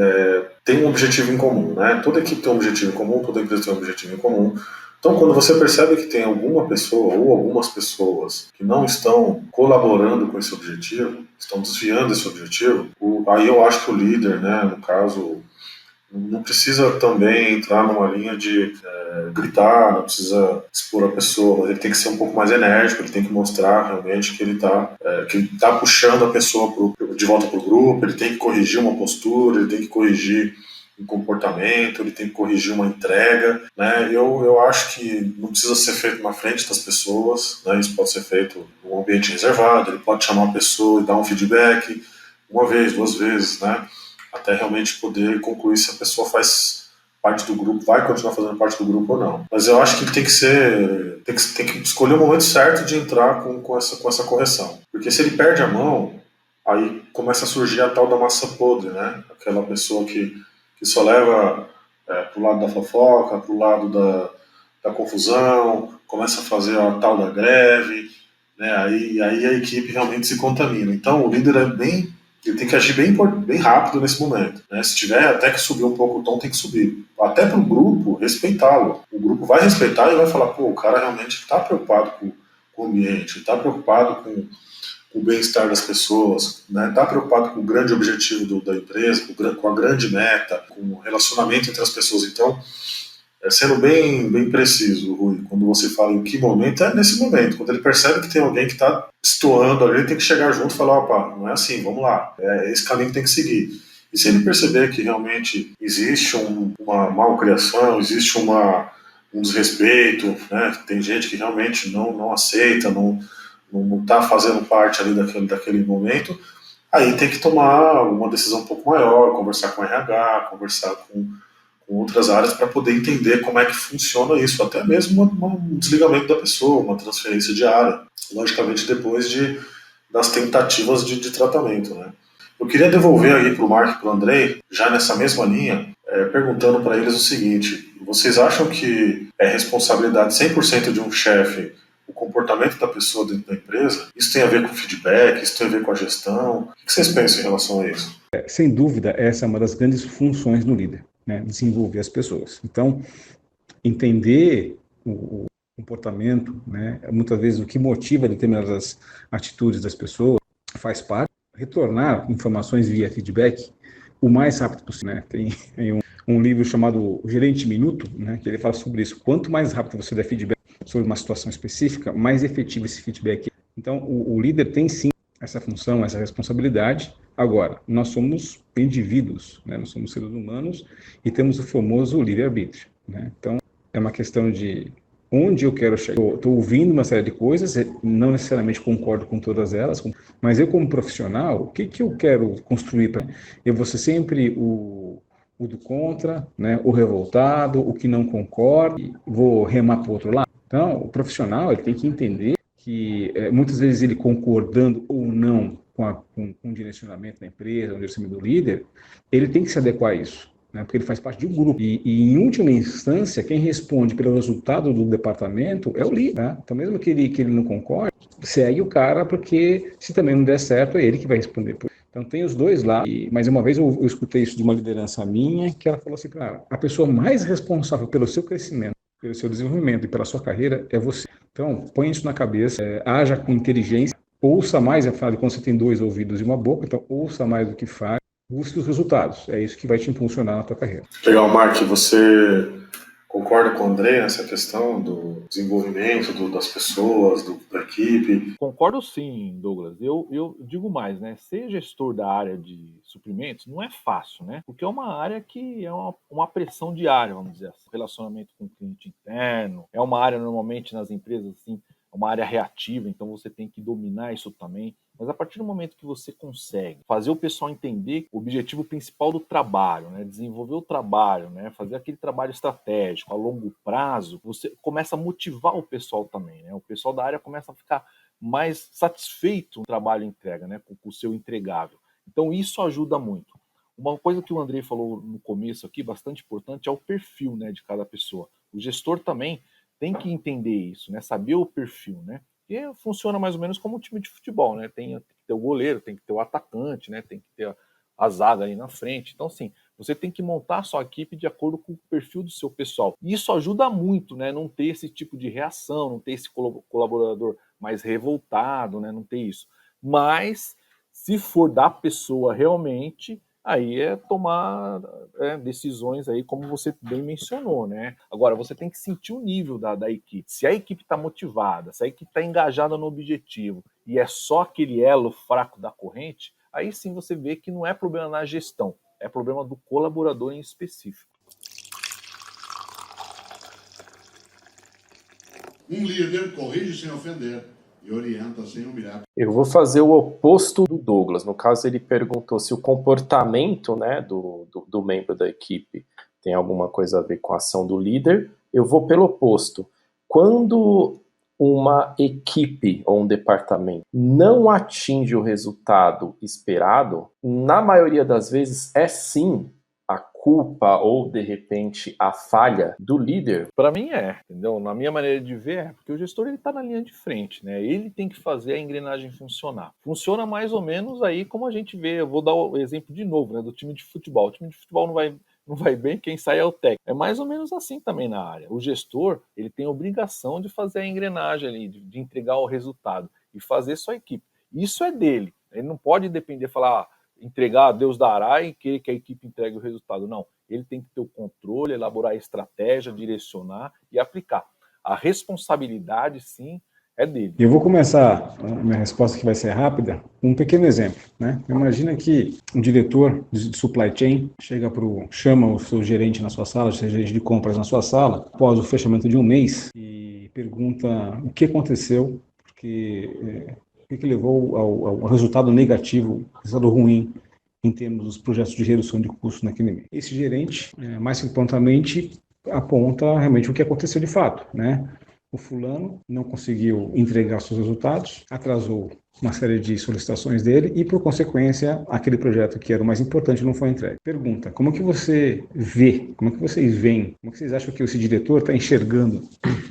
tem um objetivo em comum, né? Toda equipe tem um objetivo em comum, toda empresa tem um objetivo em comum. Então, quando você percebe que tem alguma pessoa ou algumas pessoas que não estão colaborando com esse objetivo, estão desviando esse objetivo, aí eu acho que o líder, né, no caso, não precisa também entrar numa linha de gritar, não precisa expor a pessoa, mas ele tem que ser um pouco mais enérgico, ele tem que mostrar realmente que ele está puxando a pessoa de volta para o grupo, ele tem que corrigir uma postura, ele tem que corrigir um comportamento, ele tem que corrigir uma entrega, né? Eu acho que não precisa ser feito na frente das pessoas, né? Isso pode ser feito num ambiente reservado, ele pode chamar a pessoa e dar um feedback uma vez, duas vezes, né? Até realmente poder concluir se a pessoa faz parte do grupo, vai continuar fazendo parte do grupo ou não. Mas eu acho que tem que escolher o momento certo de entrar com essa correção. Porque se ele perde a mão, aí começa a surgir a tal da massa podre, né? Aquela pessoa que só leva pro lado da fofoca, pro lado da confusão, começa a fazer a tal da greve, né? Aí a equipe realmente se contamina. Então o líder ele tem que agir bem rápido nesse momento, né? Se tiver até que subir um pouco o tom, tem que subir. Até para o grupo, respeitá-lo. O grupo vai respeitar e vai falar: pô, o cara realmente está preocupado com o ambiente, está preocupado com com o bem-estar das pessoas, né? Está preocupado com o grande objetivo da empresa, com a grande meta, com o relacionamento entre as pessoas. Então, sendo bem preciso, Rui, quando você fala em que momento, é nesse momento. Quando ele percebe que tem alguém que está destoando ali, ele tem que chegar junto e falar, opa, não é assim, vamos lá, é esse caminho que tem que seguir. E se ele perceber que realmente existe uma malcriação, existe um desrespeito, né? Tem gente que realmente não aceita, não está fazendo parte ali daquele momento, aí tem que tomar uma decisão um pouco maior, conversar com o RH, conversar com outras áreas para poder entender como é que funciona isso, até mesmo um desligamento da pessoa, uma transferência de área, logicamente depois das tentativas de tratamento, né? Eu queria devolver aí para o Mark e para o Andrei, já nessa mesma linha, perguntando para eles o seguinte: vocês acham que é responsabilidade 100% de um chefe o comportamento da pessoa dentro da empresa? Isso tem a ver com feedback, isso tem a ver com a gestão? O que vocês pensam em relação a isso? Sem dúvida, essa é uma das grandes funções do líder, né? Desenvolver as pessoas. Então, entender o comportamento, né? Muitas vezes o que motiva determinadas atitudes das pessoas, faz parte. Retornar informações via feedback o mais rápido possível, né? Tem um livro chamado O Gerente Minuto, né? Que ele fala sobre isso. Quanto mais rápido você der feedback sobre uma situação específica, mais efetivo esse feedback é. Então, o líder tem sim essa função, essa responsabilidade. Agora, nós somos indivíduos, né? Nós somos seres humanos e temos o famoso livre-arbítrio, né? Então, é uma questão de onde eu quero chegar. Estou ouvindo uma série de coisas, não necessariamente concordo com todas elas, mas eu como profissional, o que eu quero construir? Eu vou ser sempre o do contra, né? O revoltado, o que não concorda, vou remar para o outro lado. Então, o profissional ele tem que entender que muitas vezes ele concordando ou não com o direcionamento da empresa, o direcionamento do líder, ele tem que se adequar a isso, né? Porque ele faz parte de um grupo. E em última instância, quem responde pelo resultado do departamento é o líder, né? Então, mesmo que ele não concorde, segue o cara, porque se também não der certo, é ele que vai responder. Então, tem os dois lá. Mas uma vez eu escutei isso de uma liderança minha, que ela falou assim, cara, a pessoa mais responsável pelo seu crescimento, pelo seu desenvolvimento e pela sua carreira é você. Então, põe isso na cabeça, haja com inteligência, ouça mais, afinal de contas você tem 2 ouvidos e uma boca, então ouça mais do que faz, busque os resultados, é isso que vai te impulsionar na tua carreira. Legal, Mark, você concorda com o André nessa questão do desenvolvimento das pessoas, da equipe? Concordo sim, Douglas. Eu digo mais, né? Ser gestor da área de suprimentos não é fácil, né? Porque é uma área que é uma pressão diária, vamos dizer assim. Relacionamento com o cliente interno. É uma área, normalmente, nas empresas, assim, é uma área reativa, então você tem que dominar isso também. Mas a partir do momento que você consegue fazer o pessoal entender o objetivo principal do trabalho, né? Desenvolver o trabalho, né? Fazer aquele trabalho estratégico a longo prazo, você começa a motivar o pessoal também, né? O pessoal da área começa a ficar mais satisfeito com o trabalho entrega, né? Com o seu entregável. Então isso ajuda muito. Uma coisa que o Andrei falou no começo aqui, bastante importante, é o perfil, né, de cada pessoa. O gestor também tem que entender isso, né? Saber o perfil, né? E funciona mais ou menos como um time de futebol, né? Tem que ter o goleiro, tem que ter o atacante, né? Tem que ter a zaga aí na frente. Então, assim, você tem que montar a sua equipe de acordo com o perfil do seu pessoal. E isso ajuda muito, né? Não ter esse tipo de reação, não ter esse colaborador mais revoltado, né? Não ter isso. Mas, se for da pessoa realmente, aí é tomar decisões aí, como você bem mencionou, né? Agora, você tem que sentir o nível da equipe. Se a equipe está motivada, se a equipe está engajada no objetivo e é só aquele elo fraco da corrente, aí sim você vê que não é problema na gestão, é problema do colaborador em específico. Um líder corrige sem ofender e orienta sem humilhar. Eu vou fazer o oposto do Douglas. No caso, ele perguntou se o comportamento, né, do membro da equipe tem alguma coisa a ver com a ação do líder. Eu vou pelo oposto. Quando uma equipe ou um departamento não atinge o resultado esperado, na maioria das vezes é sim a culpa ou, de repente, a falha do líder? Para mim entendeu? Na minha maneira de ver porque o gestor ele está na linha de frente, né? Ele tem que fazer a engrenagem funcionar. Funciona mais ou menos aí como a gente vê, eu vou dar o exemplo de novo, né, do time de futebol. O time de futebol não vai bem, quem sai é o técnico. É mais ou menos assim também na área. O gestor, ele tem a obrigação de fazer a engrenagem ali, de entregar o resultado e fazer sua equipe. Isso é dele. Ele não pode depender, falar, entregar a Deus dará e querer que a equipe entregue o resultado. Não. Ele tem que ter o controle, elaborar a estratégia, direcionar e aplicar. A responsabilidade, sim, é dele. Eu vou começar a minha resposta, que vai ser rápida, com um pequeno exemplo, né? Imagina que um diretor de supply chain chama o seu gerente na sua sala, o seu gerente de compras na sua sala, após o fechamento de um mês, e pergunta o que aconteceu, o que levou ao resultado negativo, resultado ruim, em termos dos projetos de redução de custos naquele mês. Esse gerente, mais prontamente, aponta realmente o que aconteceu de fato, né? O fulano não conseguiu entregar seus resultados, atrasou uma série de solicitações dele e, por consequência, aquele projeto que era o mais importante não foi entregue. Pergunta, como que você vê, como é que vocês veem, como é que vocês acham que esse diretor está enxergando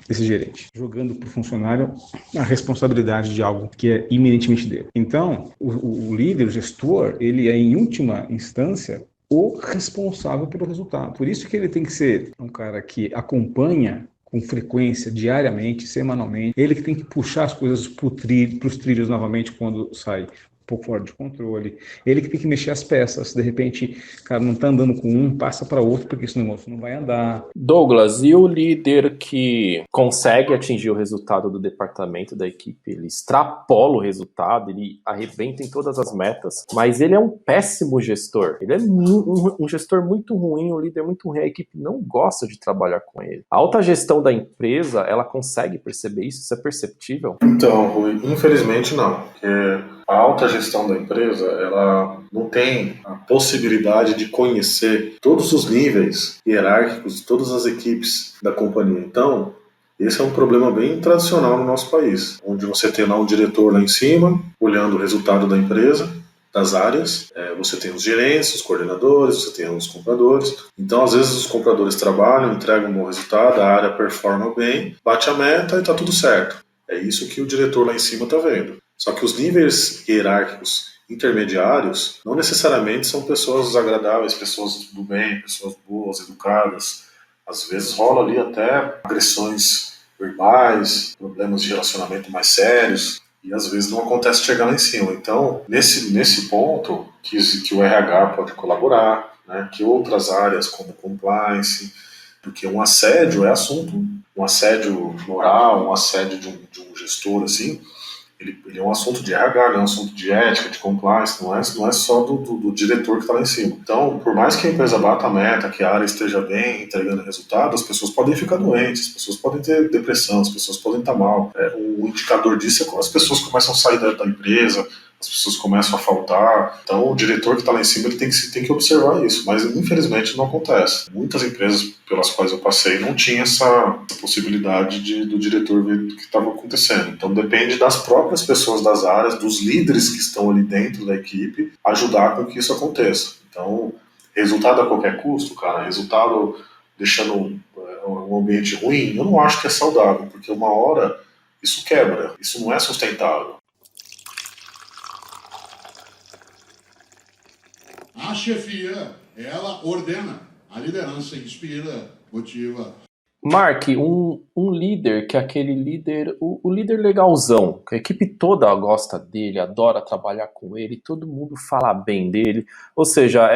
esse gerente? Jogando para o funcionário a responsabilidade de algo que é iminentemente dele. Então, o líder, o gestor, ele é, em última instância, o responsável pelo resultado. Por isso que ele tem que ser um cara que acompanha com frequência, diariamente, semanalmente. Ele que tem que puxar as coisas para os trilhos novamente quando sai um pouco fora de controle. Ele que tem que mexer as peças. De repente, o cara não está andando com um, passa para outro, porque esse negócio não vai andar. Douglas, e o líder que consegue atingir o resultado do departamento, da equipe, ele extrapola o resultado, ele arrebenta em todas as metas, mas ele é um péssimo gestor. Ele é um gestor muito ruim, um líder muito ruim. A equipe não gosta de trabalhar com ele. A alta gestão da empresa, ela consegue perceber isso? Isso é perceptível? Então, Rui, infelizmente não. Porque a alta gestão da empresa, ela não tem a possibilidade de conhecer todos os níveis hierárquicos de todas as equipes da companhia. Então, esse é um problema bem tradicional no nosso país, onde você tem lá um diretor lá em cima, olhando o resultado da empresa, das áreas, você tem os gerentes, os coordenadores, você tem os compradores. Então, às vezes, os compradores trabalham, entregam um bom resultado, a área performa bem, bate a meta e está tudo certo. É isso que o diretor lá em cima está vendo. Só que os níveis hierárquicos intermediários não necessariamente são pessoas agradáveis, pessoas do bem, pessoas boas, educadas. Às vezes rola ali até agressões verbais, problemas de relacionamento mais sérios, e às vezes não acontece chegar lá em cima. Então, nesse ponto, que o RH pode colaborar, né, que outras áreas como compliance, porque um assédio é assunto, um assédio moral, um assédio de um gestor, assim, ele é um assunto de RH, é um assunto de ética, de compliance, não é só do diretor que está lá em cima. Então, por mais que a empresa bata a meta, que a área esteja bem, entregando resultado, as pessoas podem ficar doentes, as pessoas podem ter depressão, as pessoas podem estar mal. O indicador disso é quando as pessoas começam a sair da empresa, as pessoas começam a faltar. Então, o diretor que está lá em cima ele tem que observar isso, mas infelizmente não acontece. Muitas empresas pelas quais eu passei não tinha essa possibilidade do diretor ver o que estava acontecendo. Então, depende das próprias pessoas das áreas, dos líderes que estão ali dentro da equipe, ajudar com que isso aconteça. Então, resultado a qualquer custo, cara, resultado deixando um ambiente ruim, eu não acho que é saudável, porque uma hora isso quebra, isso não é sustentável. A chefia, ela ordena, a liderança inspira, motiva. Mark, um líder que é aquele líder, o líder legalzão, que a equipe toda gosta dele, adora trabalhar com ele, todo mundo fala bem dele, ou seja,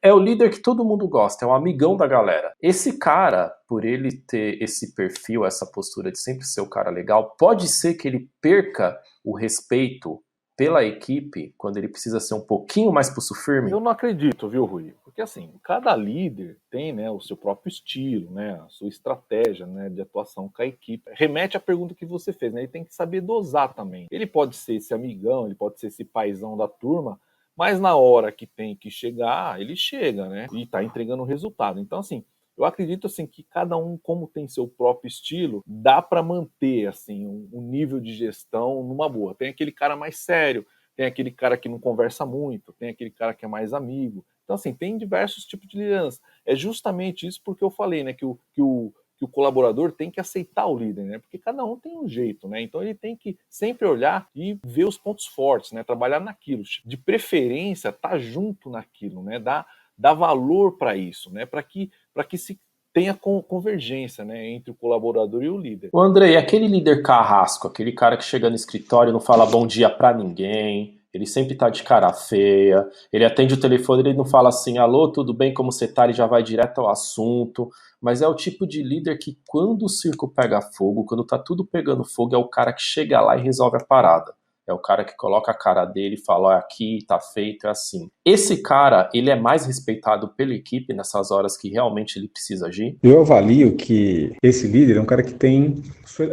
é o líder que todo mundo gosta, é um amigão da galera. Esse cara, por ele ter esse perfil, essa postura de sempre ser o cara legal, pode ser que ele perca o respeito pela equipe, quando ele precisa ser um pouquinho mais pulso firme? Eu não acredito, viu, Rui? Porque assim, cada líder tem, né, o seu próprio estilo, né, a sua estratégia, né, de atuação com a equipe. Remete à pergunta que você fez, né? Ele tem que saber dosar também. Ele pode ser esse amigão, ele pode ser esse paizão da turma, mas na hora que tem que chegar, ele chega, né? E tá entregando o resultado. Então, assim, eu acredito assim que cada um, como tem seu próprio estilo, dá para manter assim um nível de gestão numa boa. Tem aquele cara mais sério, tem aquele cara que não conversa muito, tem aquele cara que é mais amigo. Então assim, tem diversos tipos de liderança. É justamente isso porque eu falei, né, que o colaborador tem que aceitar o líder, né? Porque cada um tem um jeito, né? Então ele tem que sempre olhar e ver os pontos fortes, né? Trabalhar naquilo. De preferência, estar junto naquilo, né? Dar valor para isso, né? Para que se tenha convergência, né, entre o colaborador e o líder. O Andrei, aquele líder carrasco, aquele cara que chega no escritório e não fala bom dia pra ninguém, ele sempre tá de cara feia, ele atende o telefone, ele não fala assim, alô, tudo bem, como você tá? Ele já vai direto ao assunto, mas é o tipo de líder que quando o circo pega fogo, quando tá tudo pegando fogo, é o cara que chega lá e resolve a parada. É o cara que coloca a cara dele e fala, ó, aqui tá feito, é assim. Esse cara, ele é mais respeitado pela equipe nessas horas que realmente ele precisa agir? Eu avalio que esse líder é um cara que tem...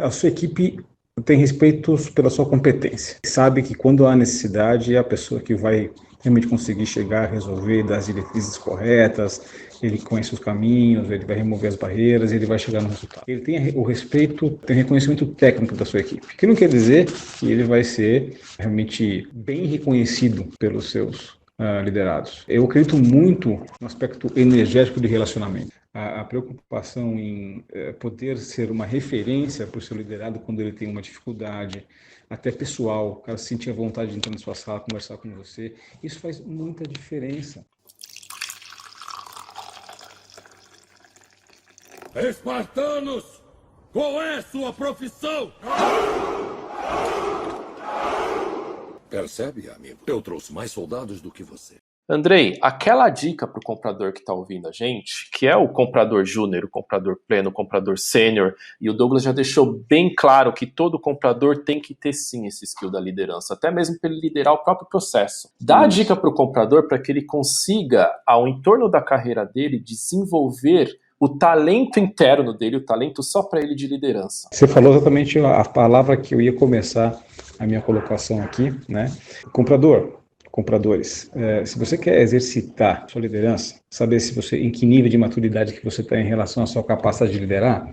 A sua equipe tem respeito pela sua competência. Sabe que quando há necessidade, é a pessoa que vai realmente conseguir chegar, resolver, dar as diretrizes corretas, ele conhece os caminhos, ele vai remover as barreiras, ele vai chegar no resultado. Ele tem o respeito, tem o reconhecimento técnico da sua equipe, que não quer dizer que ele vai ser realmente bem reconhecido pelos seus liderados. Eu acredito muito no aspecto energético de relacionamento. A preocupação em poder ser uma referência para o seu liderado quando ele tem uma dificuldade, até pessoal, o cara sentir a vontade de entrar na sua sala, conversar com você, isso faz muita diferença. Espartanos, qual é sua profissão? Percebe, amigo? Eu trouxe mais soldados do que você. Andrei, aquela dica para o comprador que está ouvindo a gente, que é o comprador júnior, o comprador pleno, o comprador sênior, e o Douglas já deixou bem claro que todo comprador tem que ter sim esse skill da liderança, até mesmo para ele liderar o próprio processo. Dá a dica para o comprador para que ele consiga, ao entorno da carreira dele, desenvolver o talento interno dele, o talento só para ele de liderança. Você falou exatamente a palavra que eu ia começar a minha colocação aqui, né? Compradores, se você quer exercitar sua liderança, saber se você, em que nível de maturidade que você está em relação à sua capacidade de liderar,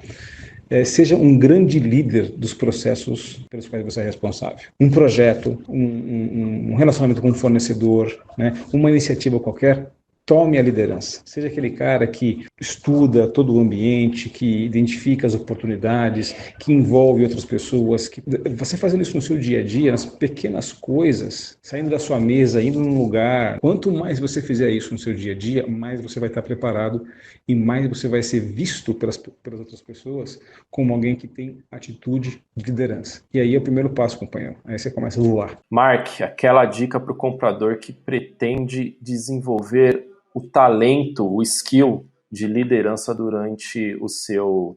seja um grande líder dos processos pelos quais você é responsável. Um projeto, um relacionamento com um fornecedor, né? Uma iniciativa qualquer, tome a liderança. Seja aquele cara que estuda todo o ambiente, que identifica as oportunidades, que envolve outras pessoas. Você fazendo isso no seu dia a dia, nas pequenas coisas, saindo da sua mesa, indo num lugar. Quanto mais você fizer isso no seu dia a dia, mais você vai estar preparado e mais você vai ser visto pelas outras pessoas como alguém que tem atitude de liderança. E aí é o primeiro passo, companheiro. Aí você começa a voar. Mark, aquela dica para o comprador que pretende desenvolver o talento, o skill de liderança durante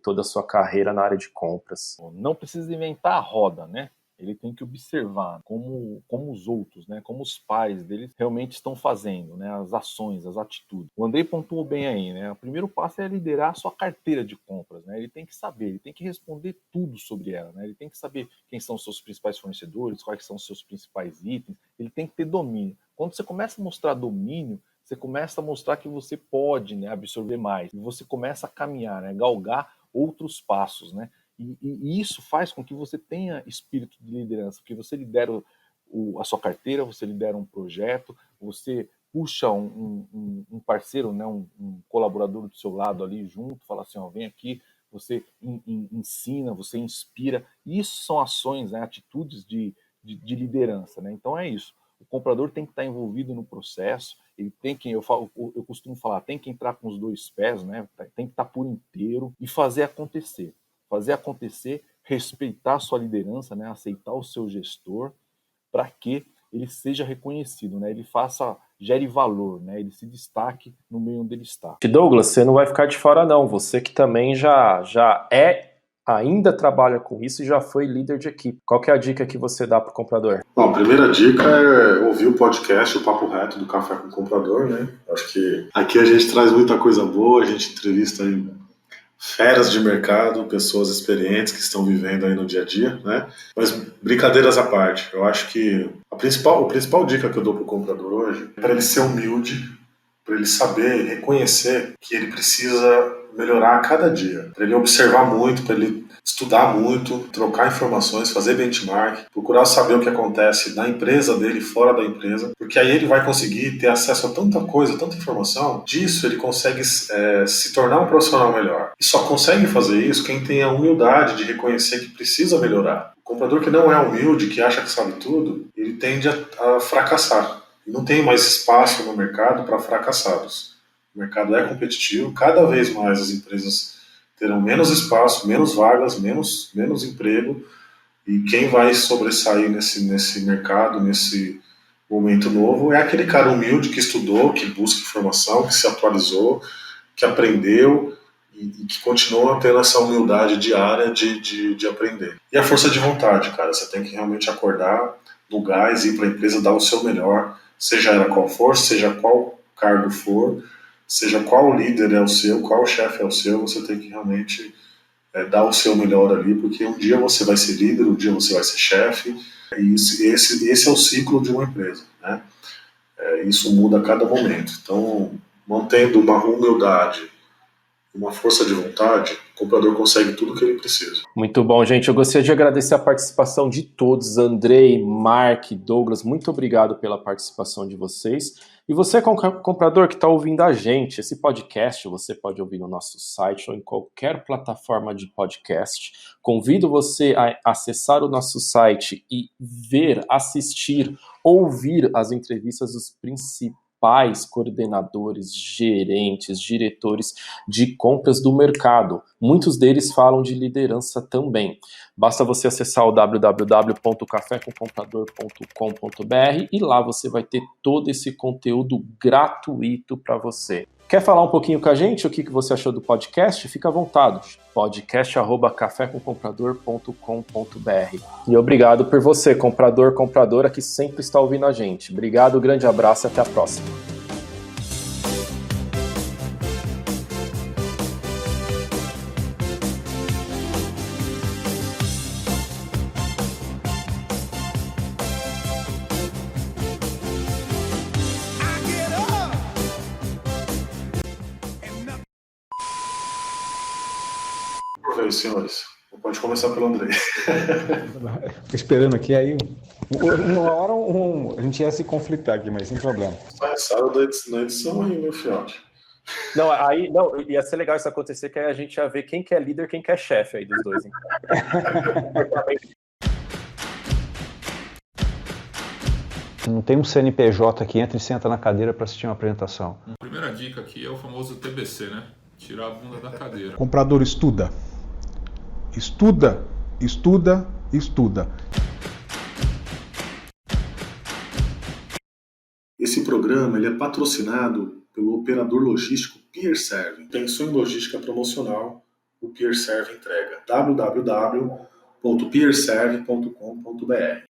toda a sua carreira na área de compras. Não precisa inventar a roda, né? Ele tem que observar como os outros, né? Como os pares dele realmente estão fazendo, né? As ações, as atitudes. O Andrei pontuou bem aí, né? O primeiro passo é liderar a sua carteira de compras, né? Ele tem que saber, ele tem que responder tudo sobre ela, né? Ele tem que saber quem são os seus principais fornecedores, quais são os seus principais itens. Ele tem que ter domínio. Quando você começa a mostrar domínio, você começa a mostrar que você pode, né, absorver mais. E você começa a caminhar, né, galgar outros passos, né? E isso faz com que você tenha espírito de liderança, porque você lidera a sua carteira, você lidera um projeto, você puxa um parceiro, né, um colaborador do seu lado ali junto, fala assim, ó, vem aqui, você ensina, você inspira. Isso são ações, né, atitudes de liderança, né? Então é isso. O comprador tem que estar envolvido no processo, ele tem que, eu costumo falar, tem que entrar com os dois pés, né? Tem que estar por inteiro e fazer acontecer. Fazer acontecer, respeitar a sua liderança, né? Aceitar o seu gestor, para que ele seja reconhecido, né? Ele gere valor, né? Ele se destaque no meio onde ele está. Douglas, você não vai ficar de fora não, você que também ainda trabalha com isso e já foi líder de equipe. Qual que é a dica que você dá para o comprador? Bom, a primeira dica é ouvir o podcast, o Papo Reto do Café com o Comprador, né? Acho que aqui a gente traz muita coisa boa, a gente entrevista aí feras de mercado, pessoas experientes que estão vivendo aí no dia a dia, né? Mas brincadeiras à parte, eu acho que a principal dica que eu dou para o comprador hoje é para ele ser humilde, para ele saber e reconhecer que ele precisa melhorar a cada dia, para ele observar muito, para ele estudar muito, trocar informações, fazer benchmark, procurar saber o que acontece na empresa dele, fora da empresa, porque aí ele vai conseguir ter acesso a tanta coisa, tanta informação, disso ele consegue se tornar um profissional melhor. E só consegue fazer isso quem tem a humildade de reconhecer que precisa melhorar. O comprador que não é humilde, que acha que sabe tudo, ele tende a fracassar. E não tem mais espaço no mercado para fracassados. O mercado é competitivo, cada vez mais as empresas terão menos espaço, menos vagas, menos emprego, e quem vai sobressair nesse mercado, nesse momento novo, é aquele cara humilde que estudou, que busca informação, que se atualizou, que aprendeu e que continua tendo essa humildade diária de aprender. E a força de vontade, cara, você tem que realmente acordar no gás, ir para a empresa, dar o seu melhor, seja ela qual for, seja qual cargo for, seja qual líder é o seu, qual chefe é o seu, você tem que realmente dar o seu melhor ali, porque um dia você vai ser líder, um dia você vai ser chefe, e esse é o ciclo de uma empresa, né? Isso muda a cada momento. Então, mantendo uma humildade, uma força de vontade, o comprador consegue tudo o que ele precisa. Muito bom, gente. Eu gostaria de agradecer a participação de todos. Andrei, Mark, Douglas, muito obrigado pela participação de vocês. E você, comprador que está ouvindo a gente, esse podcast você pode ouvir no nosso site ou em qualquer plataforma de podcast. Convido você a acessar o nosso site e ver, assistir, ouvir as entrevistas dos principais coordenadores, gerentes, diretores de compras do mercado. Muitos deles falam de liderança também. Basta você acessar o www.cafécomcomprador.com.br e lá você vai ter todo esse conteúdo gratuito para você. Quer falar um pouquinho com a gente? O que você achou do podcast? Fica à vontade. podcast@cafécomcomprador.com.br. E obrigado por você, comprador, compradora, que sempre está ouvindo a gente. Obrigado, grande abraço e até a próxima. Senhores, pode começar pelo Andrei. Fico esperando aqui, aí uma hora a gente ia se conflitar aqui, mas sem problema. Passaram na edição aí, meu fiote. Não, ia ser legal isso acontecer, que aí a gente ia ver quem que é líder, quem que é chefe aí dos dois. Hein? Não tem um CNPJ que entra e senta na cadeira para assistir uma apresentação. A primeira dica aqui é o famoso TBC, né? Tirar a bunda da cadeira. Comprador estuda. Estuda, estuda, estuda. Esse programa ele é patrocinado pelo operador logístico PeerServe. Pensou em logística promocional, o PeerServe entrega. www.peerserve.com.br